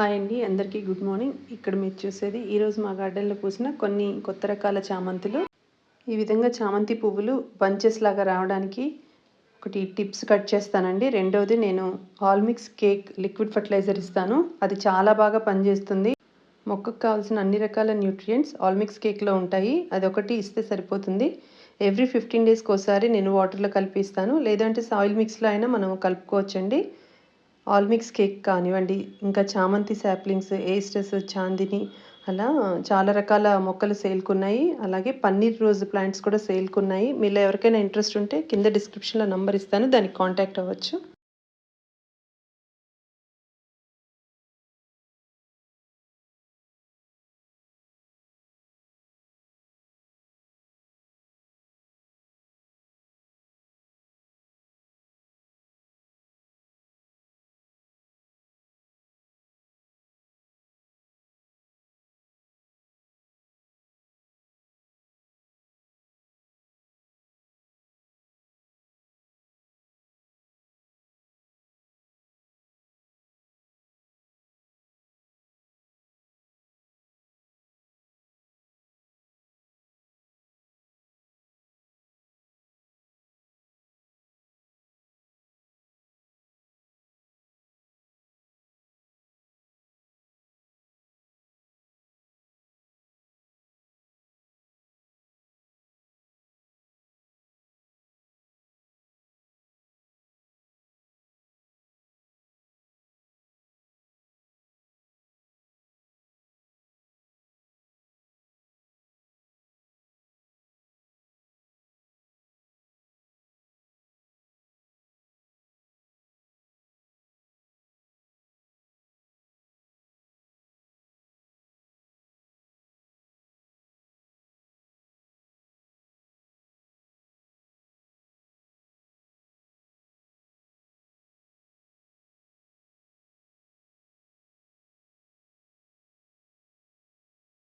Hi అండి, అందరికీ good morning. ఇక్కడ మీరు చూసేది ఈరోజు మా గార్డెన్లో పూసిన కొన్ని కొత్త రకాల చామంతులు. ఈ విధంగా చామంతి పువ్వులు బంచెస్ లాగా రావడానికి ఒకటి టిప్స్ కట్ చేస్తానండి. రెండవది నేను ఆల్మిక్స్ కేక్ లిక్విడ్ ఫర్టిలైజర్ ఇస్తాను. అది చాలా బాగా పనిచేస్తుంది. మొక్కకు కావాల్సిన అన్ని రకాల న్యూట్రియంట్స్ ఆల్మిక్స్ కేక్లో ఉంటాయి. అది ఒకటి ఇస్తే సరిపోతుంది. ఎవ్రీ 15 డేస్కి ఒకసారి నేను వాటర్లో కలిపిస్తాను. లేదంటే సాయిల్ మిక్స్లో అయినా మనం కలుపుకోవచ్చండి. ఆల్మిక్స్ కేక్ కానివ్వండి, ఇంకా చామంతి శాప్లింగ్స్, ఏస్టస్, చాందిని, అలా చాలా రకాల మొక్కలు సేల్కున్నాయి. అలాగే పన్నీర్ రోజ్ ప్లాంట్స్ కూడా సేల్కున్నాయి. మీలో ఎవరికైనా ఇంట్రెస్ట్ ఉంటే కింద డిస్క్రిప్షన్లో నంబర్ ఇస్తాను, దానికి కాంటాక్ట్ అవ్వచ్చు.